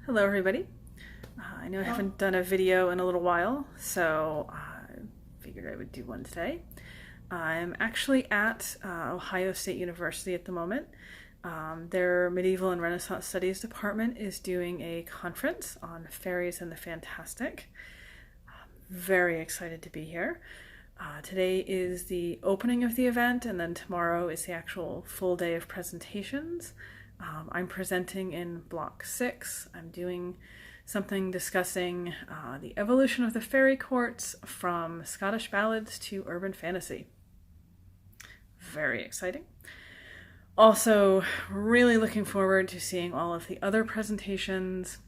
Hello everybody. I know I haven't done a video in a little while, so I figured I would do one today. I'm actually at Ohio State University at the moment. Their Medieval and Renaissance Studies department is doing a conference on fairies and the fantastic. Very excited to be here. Today is the opening of the event, and then tomorrow is the actual full day of presentations. I'm presenting in Block 6. I'm doing something discussing the evolution of the fairy courts from Scottish ballads to urban fantasy. Very exciting. Also, really looking forward to seeing all of the other presentations,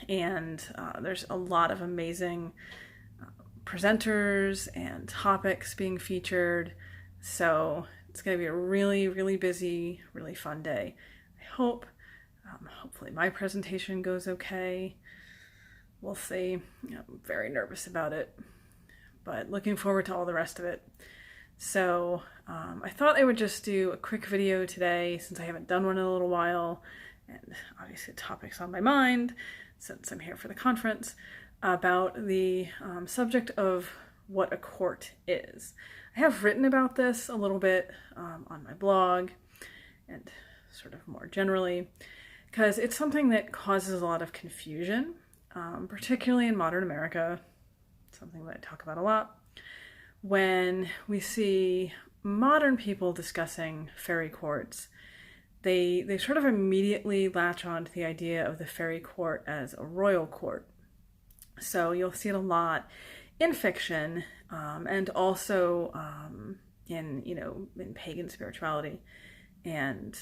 and there's a lot of amazing presenters and topics being featured, so it's going to be a really, really busy, really fun day. I hope. Hopefully my presentation goes okay. We'll see. I'm very nervous about it, but looking forward to all the rest of it. So I thought I would just do a quick video today since I haven't done one in a little while, and obviously the topic's on my mind since I'm here for the conference, about the subject of what a court is. I have written about this a little bit on my blog and sort of more generally, because it's something that causes a lot of confusion, particularly in modern America, something that I talk about a lot. When we see modern people discussing fairy courts, they sort of immediately latch on to the idea of the fairy court as a royal court. So you'll see it a lot in fiction, and also in pagan spirituality and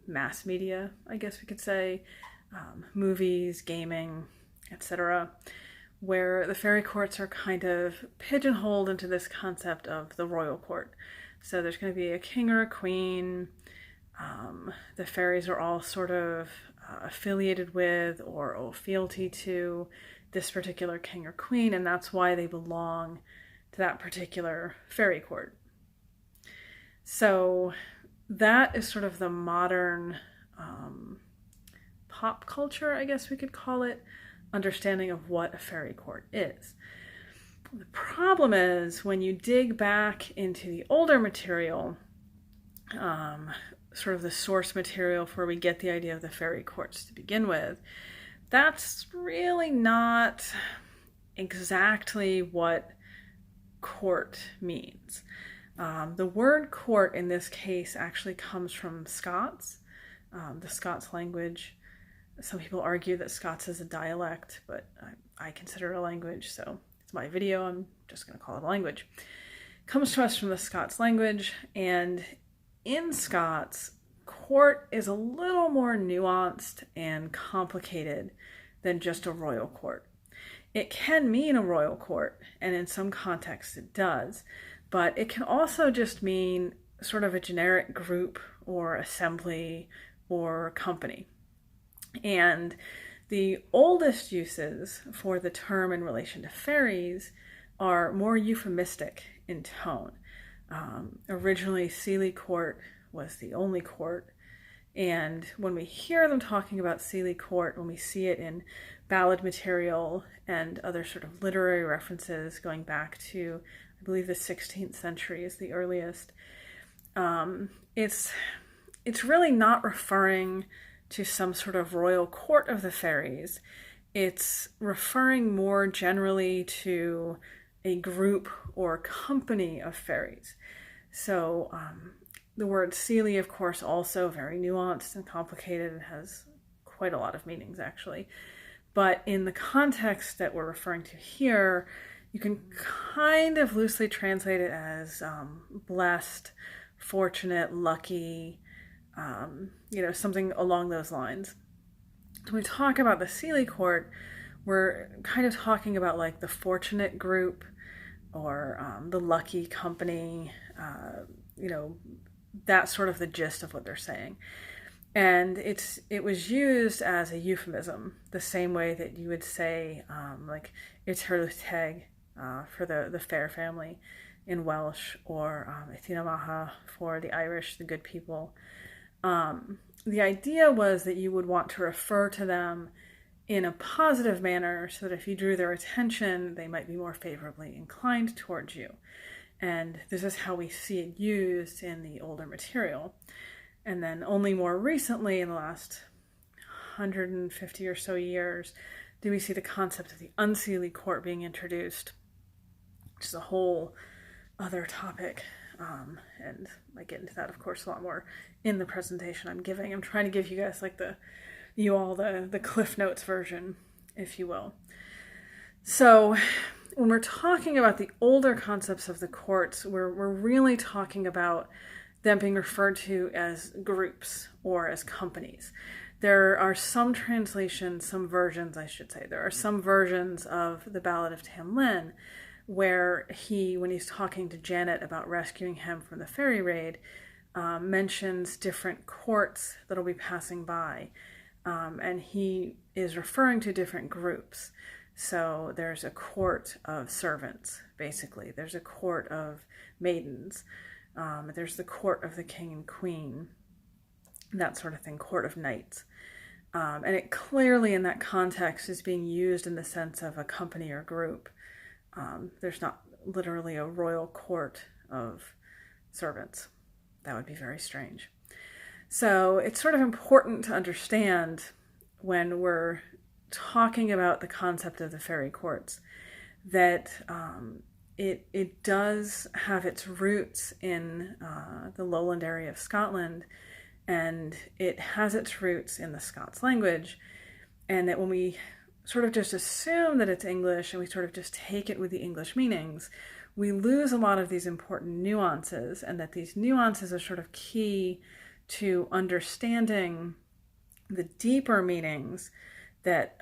mass media, I guess we could say, movies, gaming, etc., where the fairy courts are kind of pigeonholed into this concept of the royal court. So there's going to be a king or a queen. The fairies are all sort of affiliated with or owe fealty to this particular king or queen, and that's why they belong to that particular fairy court. So that is sort of the modern pop culture, I guess we could call it, understanding of what a fairy court is. The problem is when you dig back into the older material, sort of the source material for where we get the idea of the fairy courts to begin with, that's really not exactly what court means. The word court in this case actually comes from Scots, the Scots language. Some people argue that Scots is a dialect, but I consider it a language, so it's my video, I'm just going to call it a language. It comes to us from the Scots language, and in Scots, court is a little more nuanced and complicated than just a royal court. It can mean a royal court, and in some contexts it does, but it can also just mean sort of a generic group or assembly or company. And the oldest uses for the term in relation to fairies are more euphemistic in tone. Originally, Seelie Court was the only court, and when we hear them talking about Seelie Court, when we see it in ballad material and other sort of literary references going back to, I believe, the 16th century is the earliest, it's really not referring to some sort of royal court of the fairies. It's referring more generally to a group or company of fairies. So the word Seelie, of course, also very nuanced and complicated and has quite a lot of meanings, actually. But in the context that we're referring to here, you can kind of loosely translate it as blessed, fortunate, lucky, something along those lines. When we talk about the Seelie Court, we're kind of talking about like the fortunate group or the lucky company, that's sort of the gist of what they're saying. And it was used as a euphemism, the same way that you would say like Itirluteg for the fair family in Welsh, or Ithina Maha for the Irish, the good people. the idea was that you would want to refer to them in a positive manner so that if you drew their attention, they might be more favorably inclined towards you. And this is how we see it used in the older material. And then only more recently, in the last 150 or so years, do we see the concept of the unseelie court being introduced, which is a whole other topic. And I get into that, of course, a lot more in the presentation I'm giving. I'm trying to give you guys like the Cliff Notes version, if you will. So when we're talking about the older concepts of the courts, we're really talking about them being referred to as groups or as companies. There are some translations, some versions, I should say, there are some versions of the Ballad of Tam Lin where when he's talking to Janet about rescuing him from the ferry raid, mentions different courts that'll be passing by. And he is referring to different groups. So there's a court of servants, basically. There's a court of maidens. There's the court of the king and queen, that sort of thing, court of knights. And it clearly in that context is being used in the sense of a company or group. There's not literally a royal court of servants. That would be very strange. So it's sort of important to understand when we're talking about the concept of the fairy courts that it does have its roots in the lowland area of Scotland, and it has its roots in the Scots language, and that when we sort of just assume that it's English and we sort of just take it with the English meanings, we lose a lot of these important nuances, and that these nuances are sort of key to understanding the deeper meanings that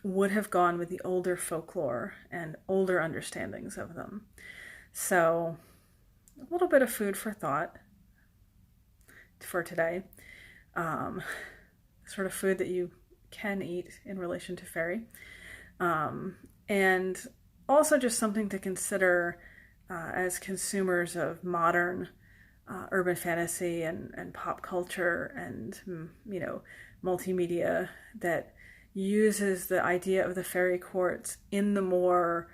would have gone with the older folklore and older understandings of them. So a little bit of food for thought for today. Sort of food that you can eat in relation to fairy. And also just something to consider as consumers of modern urban fantasy and pop culture and, multimedia that uses the idea of the fairy courts in the more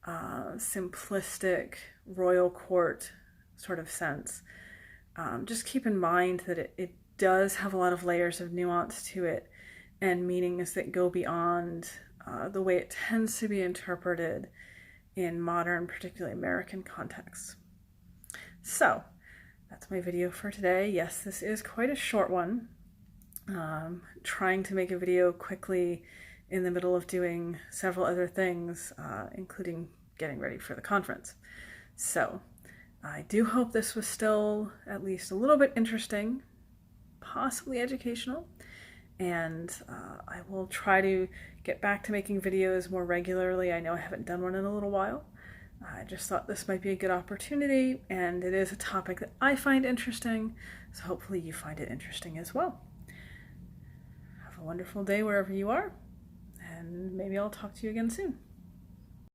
simplistic royal court sort of sense. Just keep in mind that it does have a lot of layers of nuance to it and meanings that go beyond the way it tends to be interpreted in modern, particularly American contexts. So that's my video for today. Yes, this is quite a short one. Trying to make a video quickly in the middle of doing several other things, including getting ready for the conference. So I do hope this was still at least a little bit interesting, possibly educational, and I will try to get back to making videos more regularly. I know I haven't done one in a little while. I just thought this might be a good opportunity, and it is a topic that I find interesting, so hopefully you find it interesting as well. Have a wonderful day wherever you are, and maybe I'll talk to you again soon.